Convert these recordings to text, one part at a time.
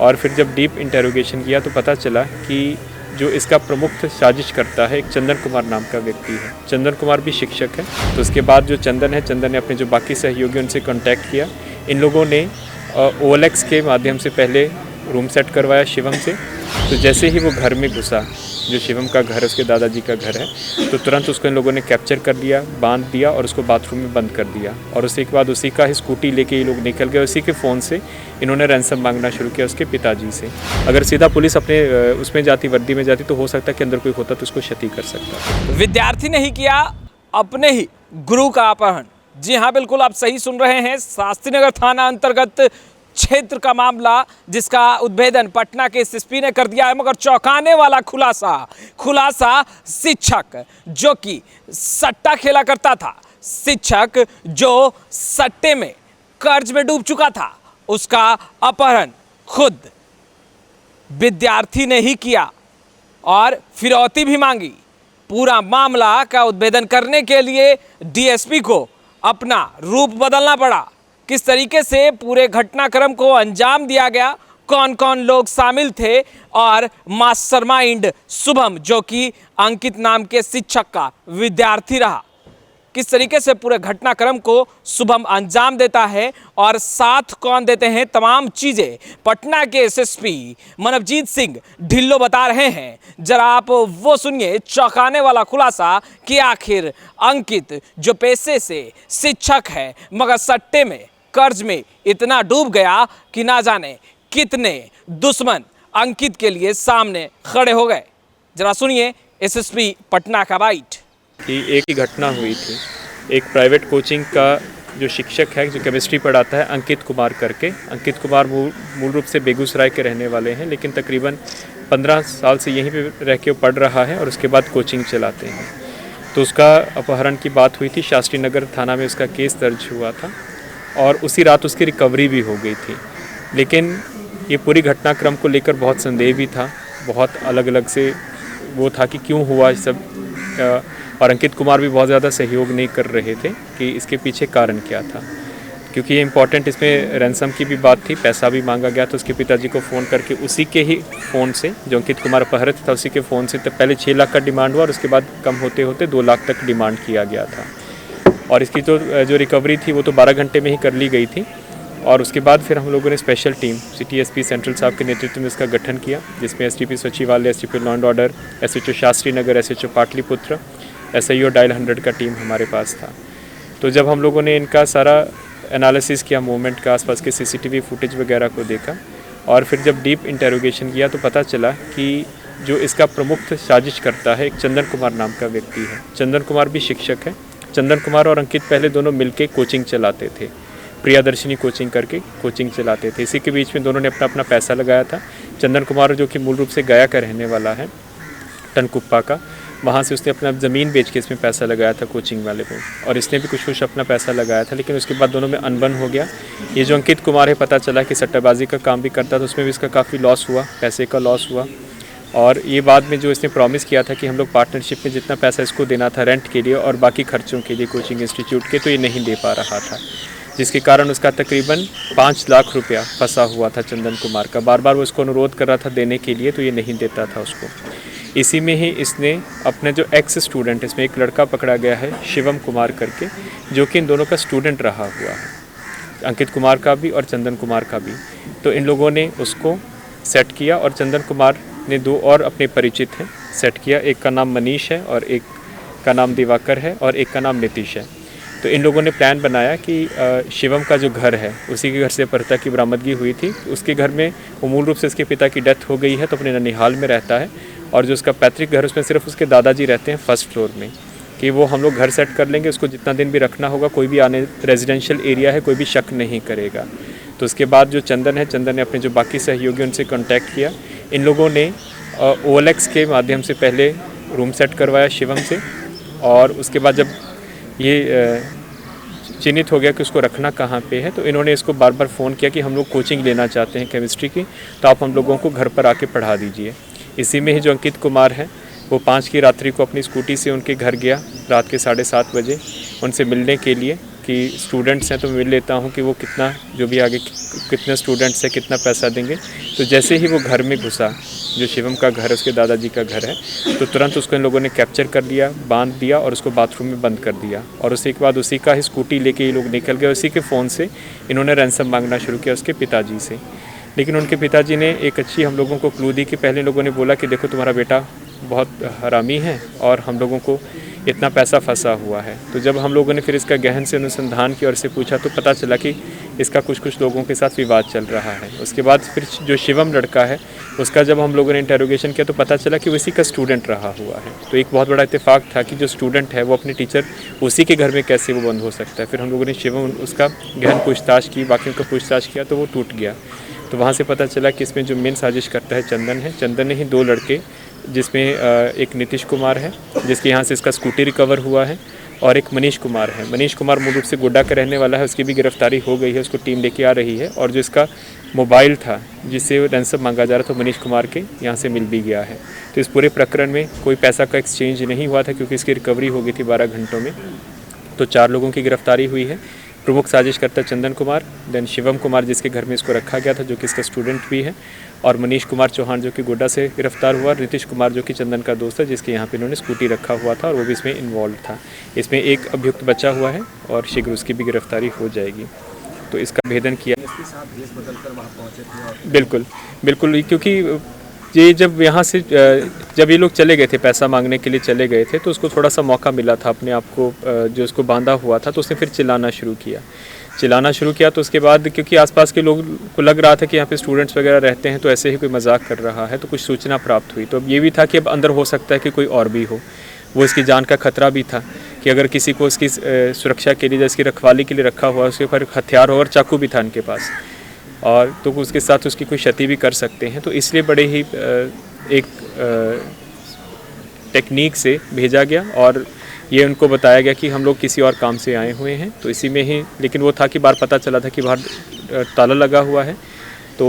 और फिर जब डीप इंटेरोगेशन किया तो पता चला कि जो इसका प्रमुख साजिश करता है एक चंदन कुमार नाम का व्यक्ति है। चंदन कुमार भी शिक्षक है। तो उसके बाद जो चंदन ने अपने जो बाकी सहयोगी उनसे कांटेक्ट किया। इन लोगों ने OLX के माध्यम से पहले रूम सेट करवाया शिवम से। तो जैसे ही वो घर में घुसा, जो शिवम का घर है, उसके दादाजी का घर है, तो तुरंत उसको इन लोगों ने कैप्चर कर लिया, बांध दिया और उसको बाथरूम में बंद कर दिया। और उसी के बाद उसी का ही स्कूटी लेके ये लोग निकल गए। उसी के फ़ोन से इन्होंने रैंसम मांगना शुरू किया उसके पिताजी से। अगर सीधा पुलिस अपने उसमें जाती, वर्दी में जाती, तो हो सकता है कि अंदर कोई होता तो उसको क्षति कर सकता। विद्यार्थी ने ही किया अपने ही गुरु का अपहरण। जी हाँ, बिल्कुल आप सही सुन रहे हैं। शास्त्रीनगर थाना अंतर्गत क्षेत्र का मामला, जिसका उद्भेदन पटना के SSP ने कर दिया है। मगर चौंकाने वाला खुलासा शिक्षक जो कि सट्टा खेला करता था, शिक्षक जो सट्टे में कर्ज में डूब चुका था, उसका अपहरण खुद विद्यार्थी ने ही किया और फिरौती भी मांगी। पूरा मामला का उद्भेदन करने के लिए DSP को अपना रूप बदलना पड़ा। किस तरीके से पूरे घटनाक्रम को अंजाम दिया गया, कौन कौन लोग शामिल थे और मास्टरमाइंड शुभम जो कि अंकित नाम के शिक्षक का विद्यार्थी रहा, किस तरीके से पूरे घटनाक्रम को शुभम अंजाम देता है और साथ कौन देते हैं, तमाम चीजें पटना के SSP मनवजीत सिंह ढिल्लो बता रहे हैं। जरा आप वो सुनिए चौंकाने वाला खुलासा कि आखिर अंकित जो पेशे से शिक्षक है मगर सट्टे में कर्ज में इतना डूब गया कि ना जाने कितने दुश्मन अंकित के लिए सामने खड़े हो गए। जरा सुनिए SSP पटना का बाइट। कि एक ही घटना हुई थी। एक प्राइवेट कोचिंग का जो शिक्षक है, जो केमिस्ट्री पढ़ाता है, अंकित कुमार करके। अंकित कुमार मूल रूप से बेगूसराय के रहने वाले हैं, लेकिन तकरीबन 15 साल से यहीं पे रह के पढ़ रहा है और उसके बाद कोचिंग चलाते हैं। तो उसका अपहरण की बात हुई थी। शास्त्रीनगर थाना में उसका केस दर्ज हुआ था और उसी रात उसकी रिकवरी भी हो गई थी। लेकिन ये पूरी घटनाक्रम को लेकर बहुत संदेह भी था, बहुत अलग अलग से वो था कि क्यों हुआ ये सब। और अंकित कुमार भी बहुत ज़्यादा सहयोग नहीं कर रहे थे कि इसके पीछे कारण क्या था, क्योंकि ये इम्पॉर्टेंट इसमें रैंसम की भी बात थी, पैसा भी मांगा गया। तो उसके पिताजी को फ़ोन करके उसी के ही फ़ोन से, जो अंकित कुमार अपहरित था, उसी के फ़ोन से तो पहले 6 लाख का डिमांड हुआ और उसके बाद कम होते होते 2 लाख तक डिमांड किया गया था। और इसकी तो जो रिकवरी थी वो तो 12 घंटे में ही कर ली गई थी। और उसके बाद फिर हम लोगों ने special team city SP central साहब के नेतृत्व में इसका गठन किया, जिसमें STP सचिवालय, STP law and order, SHO Shastrinagar, SHO Pataliputra, SIO dial 100 का टीम हमारे पास था। तो जब हम लोगों ने इनका सारा एनालिसिस किया, मूवमेंट का, आसपास के CCTV फुटेज वगैरह को देखा और फिर जब डीप इंटेरोगेशन किया तो पता चला कि जो इसका प्रमुख साजिश करता है एक चंदन कुमार नाम का व्यक्ति है। चंदन कुमार भी शिक्षक है। चंदन कुमार और अंकित पहले दोनों मिलके कोचिंग चलाते थे, प्रियादर्शिनी कोचिंग करके कोचिंग चलाते थे। इसी के बीच में दोनों ने अपना अपना पैसा लगाया था। चंदन कुमार जो कि मूल रूप से गया का रहने वाला है, टनकुप्पा का, वहाँ से उसने अपना ज़मीन बेच के इसमें पैसा लगाया था कोचिंग वाले को, और इसने भी कुछ अपना पैसा लगाया था। लेकिन उसके बाद दोनों में अनबन हो गया। ये जो अंकित कुमार है, पता चला कि सट्टेबाजी का काम भी करता था, उसमें भी इसका काफ़ी लॉस हुआ, पैसे का लॉस हुआ। और ये बाद में जो इसने प्रॉमिस किया था कि हम लोग पार्टनरशिप में जितना पैसा इसको देना था रेंट के लिए और बाकी खर्चों के लिए कोचिंग इंस्टीट्यूट के, तो ये नहीं दे पा रहा था, जिसके कारण उसका तकरीबन 5 लाख रुपया फंसा हुआ था चंदन कुमार का। बार बार वो इसको अनुरोध कर रहा था देने के लिए, तो ये नहीं देता था उसको। इसी में ही इसने अपने जो एक्स स्टूडेंट, इसमें एक लड़का पकड़ा गया है शिवम कुमार करके, जो कि इन दोनों का स्टूडेंट रहा हुआ है, अंकित कुमार का भी और चंदन कुमार का भी। तो इन लोगों ने उसको सेट किया और चंदन कुमार ने 2 और अपने परिचित हैं सेट किया। एक का नाम मनीष है और एक का नाम दिवाकर है और एक का नाम नीतीश है। तो इन लोगों ने प्लान बनाया कि शिवम का जो घर है, उसी के घर से अपहृता की बरामदगी हुई थी। उसके घर में वो मूल रूप से उसके पिता की डेथ हो गई है, तो अपने ननिहाल में रहता है, और जो उसका पैतृक घर उसमें सिर्फ उसके दादाजी रहते हैं फर्स्ट फ्लोर में, कि वो हम लोग घर सेट कर लेंगे, उसको जितना दिन भी रखना होगा, कोई भी आने, रेजिडेंशियल एरिया है, कोई भी शक नहीं करेगा। तो उसके बाद जो चंदन ने अपने जो बाकी सहयोगी उनसे कांटेक्ट किया। इन लोगों ने OLX के माध्यम से पहले रूम सेट करवाया शिवम से, और उसके बाद जब ये चिन्हित हो गया कि उसको रखना कहाँ पे है, तो इन्होंने इसको बार बार फ़ोन किया कि हम लोग कोचिंग लेना चाहते हैं केमिस्ट्री की, तो आप हम लोगों को घर पर आके पढ़ा दीजिए। इसी में ही जो अंकित कुमार है, वो 5 की रात्रि को अपनी स्कूटी से उनके घर गया रात के 7:30 बजे उनसे मिलने के लिए, कि स्टूडेंट्स हैं तो मिल लेता हूँ कि वो कितना जो भी आगे कितने स्टूडेंट्स हैं कितना पैसा देंगे। तो जैसे ही वो घर में घुसा, जो शिवम का घर है, उसके दादाजी का घर है, तो तुरंत उसको इन लोगों ने कैप्चर कर लिया, बांध दिया और उसको बाथरूम में बंद कर दिया। और उसी के बाद उसी का ही स्कूटी लेके ये लोग निकल गए। उसी के फ़ोन से इन्होंने रैंसम मांगना शुरू किया उसके पिताजी से। लेकिन उनके पिताजी ने एक अच्छी हम लोगों को क्लू दी कि पहले लोगों ने बोला कि देखो तुम्हारा बेटा बहुत हरामी है और हम लोगों को इतना पैसा फंसा हुआ है। तो जब हम लोगों ने फिर इसका गहन से अनुसंधान किया और इससे पूछा तो पता चला कि इसका कुछ लोगों के साथ विवाद चल रहा है। उसके बाद फिर जो शिवम लड़का है उसका जब हम लोगों ने इंटेरोगेशन किया तो पता चला कि वो इसी का स्टूडेंट रहा हुआ है। तो एक बहुत बड़ा इत्तेफाक था कि जो स्टूडेंट है वो अपने टीचर उसी के घर में कैसे वो बंद हो सकता है। फिर हम लोगों ने शिवम उसका गहन पूछताछ की, बाकियों का पूछताछ किया तो वो टूट गया। तो वहाँ से पता चला कि इसमें जो मेन साजिश करता है चंदन है। चंदन ने ही 2 लड़के, जिसमें एक नीतीश कुमार है जिसके यहाँ से इसका स्कूटी रिकवर हुआ है, और एक मनीष कुमार है। मनीष कुमार मूल रूप से गोड्डा का रहने वाला है, उसकी भी गिरफ्तारी हो गई है, उसको टीम लेके आ रही है। और जो इसका मोबाइल था जिससे रैंसम मांगा जा रहा था, मनीष कुमार के यहाँ से मिल भी गया है। तो इस पूरे प्रकरण में कोई पैसा का एक्सचेंज नहीं हुआ था क्योंकि इसकी रिकवरी हो गई थी 12 घंटों में। तो 4 लोगों की गिरफ्तारी हुई है। प्रमुख साजिशकर्ता चंदन कुमार, देन शिवम कुमार जिसके घर में इसको रखा गया था जो कि इसका स्टूडेंट भी है, और मनीष कुमार चौहान जो कि गोड्डा से गिरफ्तार हुआ, नीतीश कुमार जो कि चंदन का दोस्त है जिसके यहाँ पे इन्होंने स्कूटी रखा हुआ था और वो भी इसमें इन्वॉल्व था। इसमें एक अभियुक्त बचा हुआ है और शीघ्र उसकी भी गिरफ्तारी हो जाएगी। तो इसका भेदन किया। बिल्कुल बिल्कुल, क्योंकि ये जब यहाँ से जब ये लोग चले गए थे, पैसा मांगने के लिए चले गए थे, तो उसको थोड़ा सा मौका मिला था अपने आप को, जो उसको बांधा हुआ था, तो उसने फिर चिल्लाना शुरू किया। तो उसके बाद क्योंकि आसपास के लोग को लग रहा था कि यहाँ पे स्टूडेंट्स वगैरह रहते हैं तो ऐसे ही कोई मजाक कर रहा है, तो कुछ सूचना प्राप्त हुई। तो अब ये भी था कि अब अंदर हो सकता है कि कोई और भी हो। वो इसकी जान का खतरा भी था कि अगर किसी को इसकी सुरक्षा के लिए या इसकी रखवाली के लिए रखा हुआ, उसके ऊपर हथियार हो और चाकू भी था इनके पास, और तो उसके साथ उसकी कोई क्षति भी कर सकते हैं। तो इसलिए बड़े ही एक टेक्निक से भेजा गया और ये उनको बताया गया कि हम लोग किसी और काम से आए हुए हैं। तो इसी में ही, लेकिन वो था कि बाहर पता चला था कि बाहर ताला लगा हुआ है। तो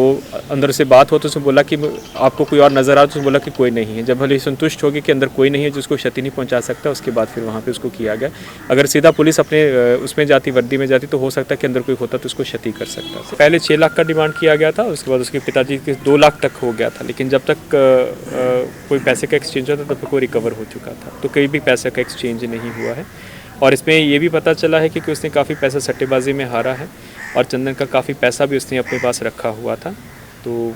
अंदर से बात हो तो उसने बोला कि आपको कोई और नज़र आ, तो उसने बोला कि कोई नहीं है। जब भले संतुष्ट हो गए कि अंदर कोई नहीं है जिसको क्षति नहीं पहुंचा सकता, उसके बाद फिर वहाँ पे उसको किया गया। अगर सीधा पुलिस अपने उसमें जाती, वर्दी में जाती, तो हो सकता है कि अंदर कोई होता तो उसको क्षति कर सकता था। पहले 6 लाख का डिमांड किया गया था, उसके बाद उसके पिताजी के 2 लाख तक हो गया था। लेकिन जब तक कोई पैसे का एक्सचेंज होता तब तक वो रिकवर हो चुका था। तो कहीं भी पैसे का एक्सचेंज नहीं हुआ है। और इसमें ये भी पता चला है कि उसने काफ़ी पैसा सट्टेबाजी में हारा है और चंदन का काफ़ी पैसा भी उसने अपने पास रखा हुआ था। तो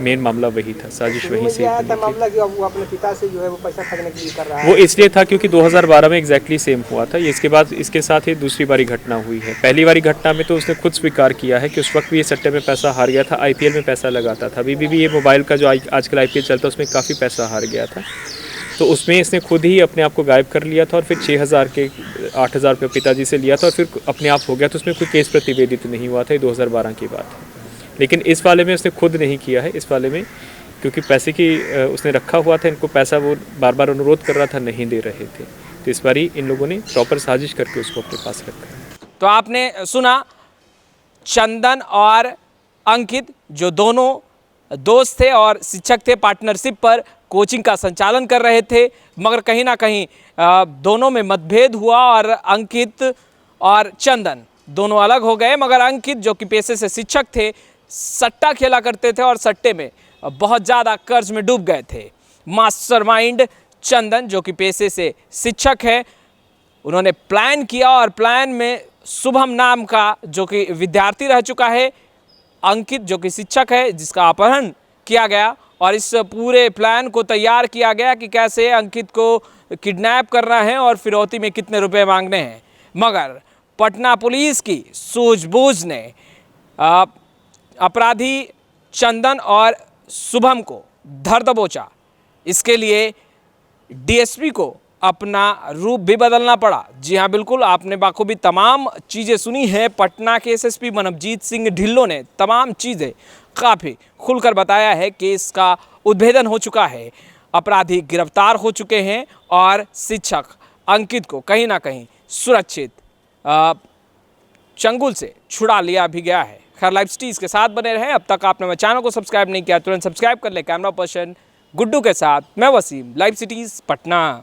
मेन मामला वही था, साजिश वहीं से मामला कि वो अपने पिता से जो है वो पैसा ठगने के लिए कर रहा है। वो इसलिए था क्योंकि 2012 में एग्जैक्टली सेम हुआ था। इसके बाद इसके साथ ही दूसरी बारी घटना हुई है। पहली बारी घटना में तो उसने खुद स्वीकार किया है कि उस वक्त भी ये सट्टे में पैसा हार गया था, IPL में पैसा लगाता था। अभी भी ये मोबाइल का जो आजकल IPL चलता है उसमें काफ़ी पैसा हार गया था। तो उसमें इसने खुद ही अपने आप को गायब कर लिया था और फिर 6,000 के 8,000 रुपये पिताजी से लिया था और फिर अपने आप हो गया। तो उसमें कोई केस प्रतिवेदित नहीं हुआ था, ये 2012 की बात है। लेकिन इस वाले में उसने खुद नहीं किया है। इस वाले में क्योंकि पैसे की उसने रखा हुआ था, इनको पैसा वो बार बार अनुरोध कर रहा था, नहीं दे रहे थे। तो इस बारी इन लोगों ने प्रॉपर साजिश करके उसको अपने पास रखा। तो आपने सुना, चंदन और अंकित जो दोनों दोस्त थे और शिक्षक थे, पार्टनरशिप पर कोचिंग का संचालन कर रहे थे, मगर कहीं ना कहीं दोनों में मतभेद हुआ और अंकित और चंदन दोनों अलग हो गए। मगर अंकित जो कि पेशे से शिक्षक थे, सट्टा खेला करते थे और सट्टे में बहुत ज़्यादा कर्ज में डूब गए थे। मास्टरमाइंड चंदन जो कि पेशे से शिक्षक है, उन्होंने प्लान किया और प्लान में शुभम नाम का जो कि विद्यार्थी रह चुका है, अंकित जो कि शिक्षक है, जिसका अपहरण किया गया और इस पूरे प्लान को तैयार किया गया कि कैसे अंकित को किडनैप करना है और फिरौती में कितने रुपए मांगने हैं। मगर पटना पुलिस की सूझबूझ ने अपराधी चंदन और शुभम को धर दबोचा। इसके लिए DSP को अपना रूप भी बदलना पड़ा। जी हाँ, बिल्कुल, आपने बाखूबी तमाम चीज़ें सुनी हैं। पटना के SSP मनवजीत सिंह ढिल्लों ने तमाम चीज़ें काफ़ी खुलकर बताया है। केस का उद्भेदन हो चुका है, अपराधी गिरफ्तार हो चुके हैं और शिक्षक अंकित को कहीं ना कहीं सुरक्षित चंगुल से छुड़ा लिया भी गया है। खैर, लाइव सिटीज़ के साथ बने रहें। अब तक आपने मेरे चैनल को सब्सक्राइब नहीं किया, तुरंत सब्सक्राइब कर ले। कैमरा पर्सन गुड्डू के साथ मैं वसीम, लाइव सिटीज़ पटना।